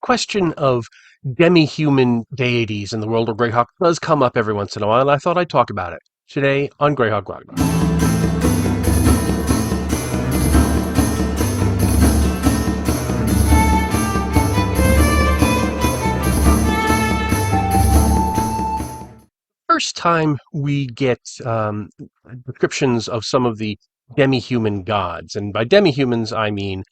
question of demi-human deities in the world of Greyhawk does come up every once in a while, and I thought I'd talk about it today on Greyhawk Ragnar. First time we get descriptions of some of the demi-human gods, and by demi-humans I mean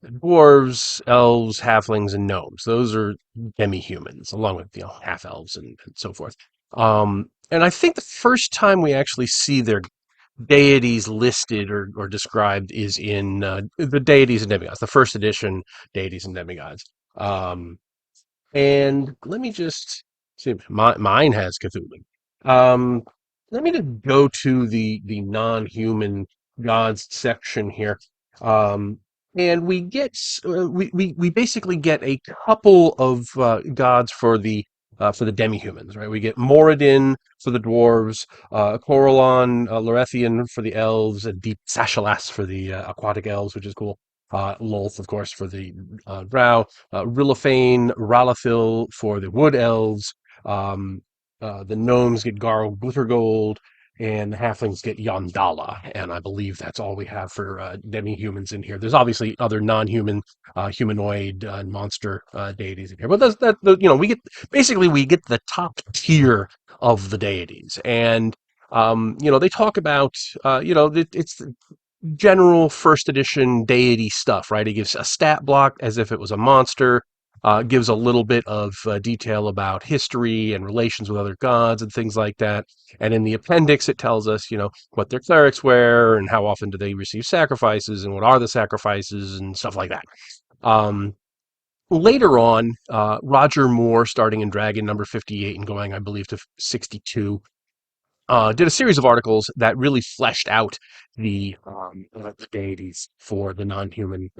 dwarves, elves, halflings, and gnomes. Those are demi-humans, along with half-elves and so forth. And I think the first time we actually see their deities listed or described is in the Deities and Demigods, the first edition Deities and Demigods. Um, and let me just see. Mine has Cthulhu. Um, Let me just go to the non-human gods section here. Um, and we get we basically get a couple of gods for the demi-humans, right? We get Moradin for the dwarves, Corellon, Lorethian for the elves, and Deep Sashalas for the aquatic elves, which is cool. Lolth, of course, for the drow, Rilliphane, Ralathil for the wood elves. Um, the gnomes get Garl Glittergold, and the halflings get Yondala. And I believe that's all we have for demi-humans in here. There's obviously other non-human, humanoid, and monster deities in here, but we get the top tier of the deities, and they talk about it's general first edition deity stuff, right? It gives a stat block as if it was a monster, gives a little bit of detail about history and relations with other gods and things like that. And in the appendix, it tells us, what their clerics wear and how often do they receive sacrifices and what are the sacrifices and stuff like that. Later on, Roger Moore, starting in Dragon number 58 and going, I believe, to 62, did a series of articles that really fleshed out the deities for the non-human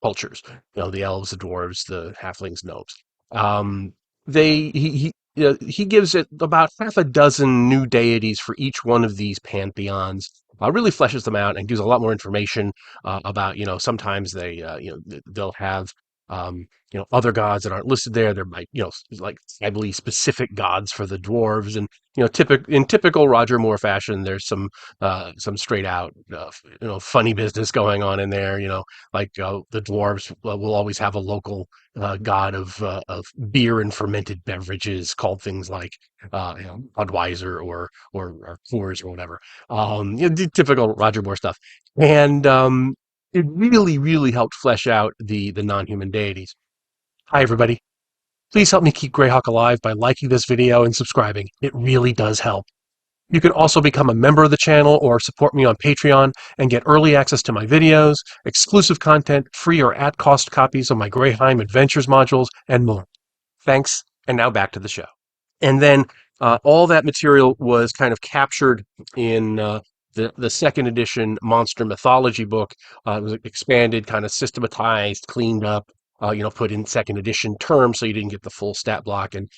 cultures. The elves, the dwarves, the halflings, gnomes. Um, they he gives it about half a dozen new deities for each one of these pantheons. Really fleshes them out and gives a lot more information about sometimes they'll have other gods that aren't listed there. There might like I believe specific gods for the dwarves, and in typical Roger Moore fashion, there's some straight out funny business going on in there. Like the dwarves will always have a local god of beer and fermented beverages called things like Budweiser or Coors or whatever. Typical Roger Moore stuff, and it really, really helped flesh out the non-human deities. Hi, everybody. Please help me keep Greyhawk alive by liking this video and subscribing. It really does help. You can also become a member of the channel or support me on Patreon and get early access to my videos, exclusive content, free or at-cost copies of my Greyheim Adventures modules, and more. Thanks, and now back to the show. And then all that material was kind of captured in the second edition Monster Mythology book. It was expanded, kind of systematized, cleaned up, put in second edition terms so you didn't get the full stat block. And,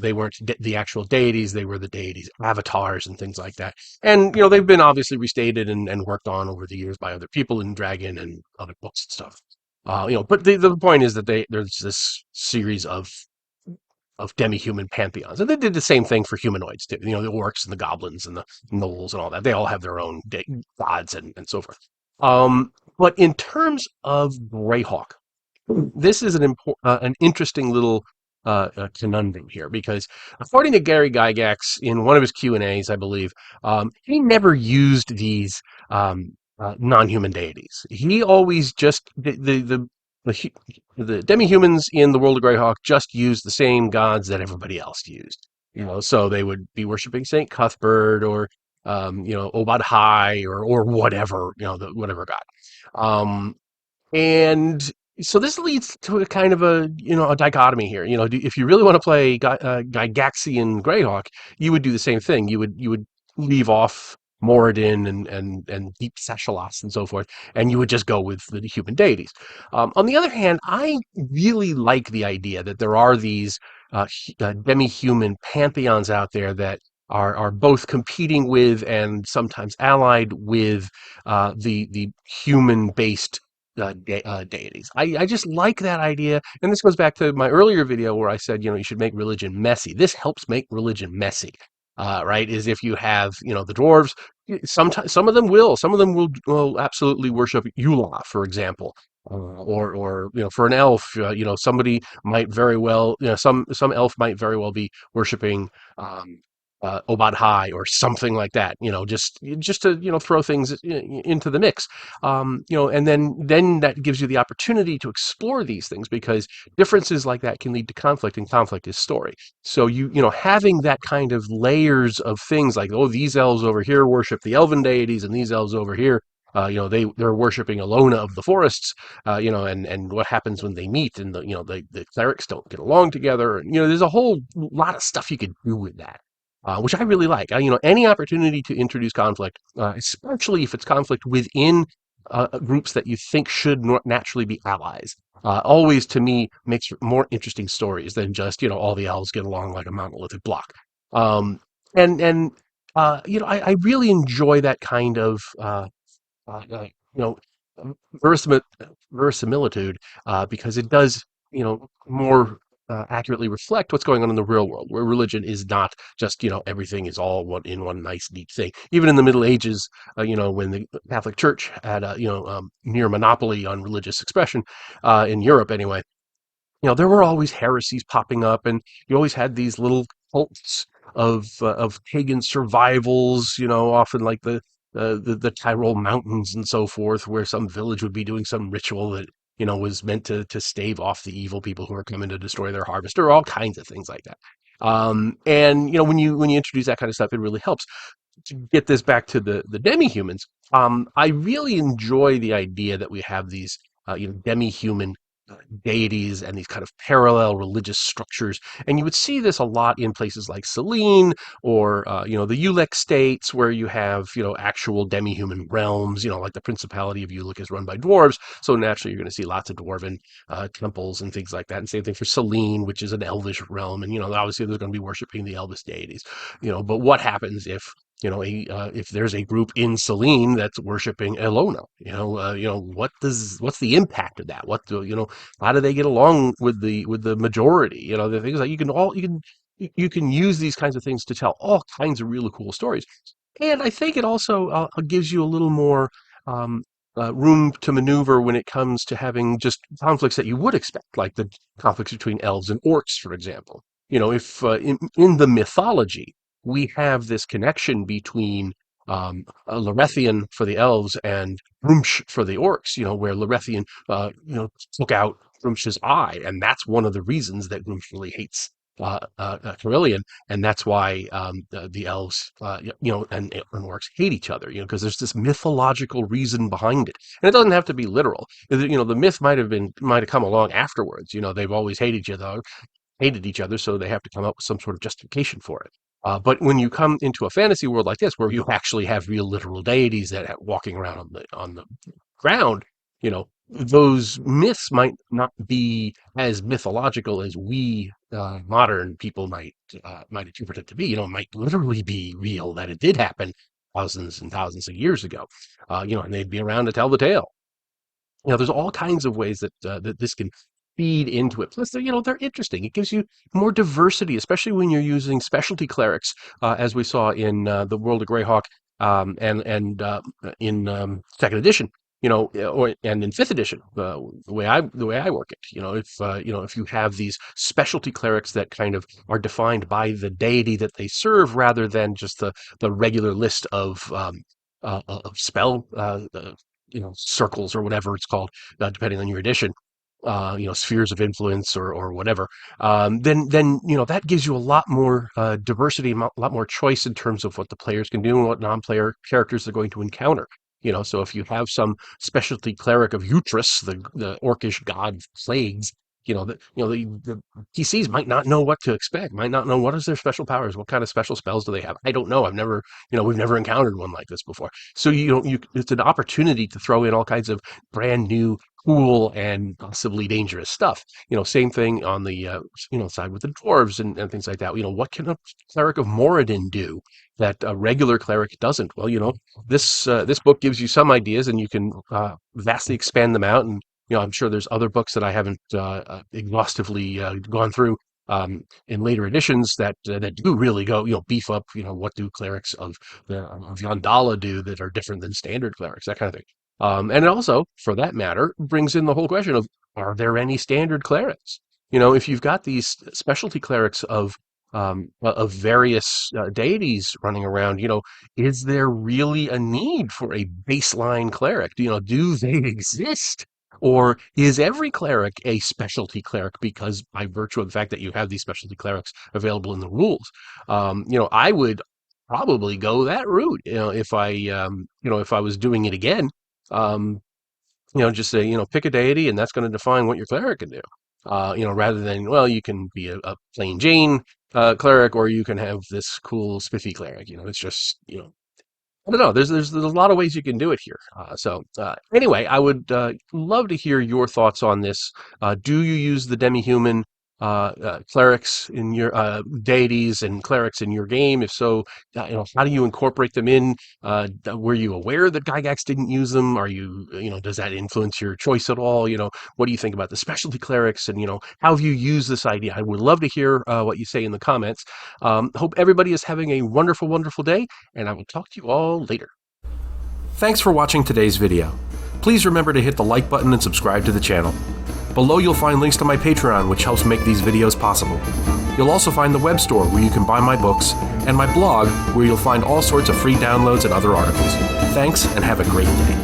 they weren't the actual deities, they were the deities' avatars and things like that. And, they've been obviously restated and worked on over the years by other people in Dragon and other books and stuff. But the point is that there's this series of demi-human pantheons. And they did the same thing for humanoids too. The orcs and the goblins and the gnolls and all that. They all have their own gods and so forth. But in terms of Greyhawk, this is an interesting little conundrum here, because according to Gary Gygax in one of his Q&As, I believe, he never used these non-human deities. He always just the demi-humans in the world of Greyhawk just used the same gods that everybody else used. So they would be worshiping Saint Cuthbert or Obad High or whatever, whatever god. And so this leads to a kind of a dichotomy here. If you really want to play Gygaxian Greyhawk, you would do the same thing. You would leave off Moradin and Deep Sashalas and so forth, and you would just go with the human deities. On the other hand, I really like the idea that there are these demi-human pantheons out there that are both competing with and sometimes allied with the human-based deities. I just like that idea, and this goes back to my earlier video where I said, you should make religion messy. This helps make religion messy, right? Is if you have, the dwarves, sometimes some of them will absolutely worship Yula, for example. Or for an elf, somebody might very well, some elf might very well be worshiping um, Obad High or something like that. Just to throw things into the mix. And then that gives you the opportunity to explore these things because differences like that can lead to conflict, and conflict is story. So having that kind of layers of things like, oh, these elves over here worship the elven deities, and these elves over here. They're worshiping Alona of the forests, and what happens when they meet, and the clerics don't get along together, and there's a whole lot of stuff you could do with that, which I really like. Any opportunity to introduce conflict, especially if it's conflict within groups that you think should naturally be allies, always to me makes more interesting stories than just all the elves get along like a monolithic block. Um, and I really enjoy that kind of you know, verisimi- verisimilitude, because it does, more accurately reflect what's going on in the real world, where religion is not just, everything is all one nice, neat thing. Even in the Middle Ages, when the Catholic Church had a, near monopoly on religious expression, in Europe anyway, there were always heresies popping up, and you always had these little cults of pagan survivals. Often like the Tyrol Mountains and so forth, where some village would be doing some ritual that was meant to stave off the evil people who are coming to destroy their harvest, or all kinds of things like that. And when you introduce that kind of stuff, it really helps to get this back to the demi-humans. I really enjoy the idea that we have these demi-human deities and these kind of parallel religious structures, and you would see this a lot in places like Selene, or the Ulek states, where you have actual demi-human realms. Like the Principality of Ulek is run by dwarves, so naturally you're going to see lots of dwarven temples and things like that. And same thing for Selene, which is an elvish realm, and obviously there's going to be worshiping the elvish deities. But what happens if if there's a group in Selene that's worshiping Elona? What's the impact of that? How do they get along with the majority? The things that you can use these kinds of things to tell all kinds of really cool stories. And I think it also gives you a little more um, room to maneuver when it comes to having just conflicts that you would expect, like the conflicts between elves and orcs, for example. If in the mythology we have this connection between Lorethian for the elves and Rumsh for the orcs, where Lorethian, took out Rumsh's eye, and that's one of the reasons that Rumsh really hates Carillion, and that's why the elves, and orcs hate each other, because there's this mythological reason behind it, and it doesn't have to be literal. The myth might have come along afterwards. They've always hated each other, so they have to come up with some sort of justification for it. But when you come into a fantasy world like this, where you actually have real literal deities that are walking around on the ground, those myths might not be as mythological as we modern people might interpret it to be. It might literally be real, that it did happen thousands and thousands of years ago. And they'd be around to tell the tale. There's all kinds of ways that this can feed into it. Plus, they're interesting. It gives you more diversity, especially when you're using specialty clerics, as we saw in the World of Greyhawk, and in second edition. And in fifth edition, the way I work it. If you have these specialty clerics that kind of are defined by the deity that they serve, rather than just the regular list of spell circles, or whatever it's called, depending on your edition, spheres of influence, or whatever, then that gives you a lot more diversity, a lot more choice in terms of what the players can do and what non-player characters are going to encounter. So if you have some specialty cleric of Utrus, the orcish god of plagues, the PCs might not know what to expect, might not know what is their special powers, what kind of special spells do they have. I don't know. We've never encountered one like this before. So it's an opportunity to throw in all kinds of brand new cool and possibly dangerous stuff. Same thing on the side with the dwarves and things like that. What can a cleric of Moradin do that a regular cleric doesn't? Well, this book gives you some ideas, and you can vastly expand them out. And I'm sure there's other books that I haven't exhaustively gone through in later editions that do really go beef up. What do clerics of Yandala do that are different than standard clerics? That kind of thing. And it also, for that matter, brings in the whole question of, are there any standard clerics? If you've got these specialty clerics of various deities running around, is there really a need for a baseline cleric? Do they exist? Or is every cleric a specialty cleric because by virtue of the fact that you have these specialty clerics available in the rules? I would probably go that route, if I was doing it again. Um, just say, pick a deity and that's going to define what your cleric can do. Rather than, well, you can be a plain Jane cleric, or you can have this cool spiffy cleric. It's just, I don't know. There's a lot of ways you can do it here. Anyway, I would love to hear your thoughts on this. Do you use the demi-human clerics in your deities and clerics in your game? If so, how do you incorporate them in? Were you aware that Gygax didn't use them? Are you, does that influence your choice at all? What do you think about the specialty clerics? And how have you used this idea? I would love to hear what you say in the comments. Hope everybody is having a wonderful, wonderful day, and I will talk to you all later. Thanks for watching today's video. Please remember to hit the like button and subscribe to the channel. Below you'll find links to my Patreon, which helps make these videos possible. You'll also find the web store where you can buy my books, and my blog where you'll find all sorts of free downloads and other articles. Thanks, and have a great day.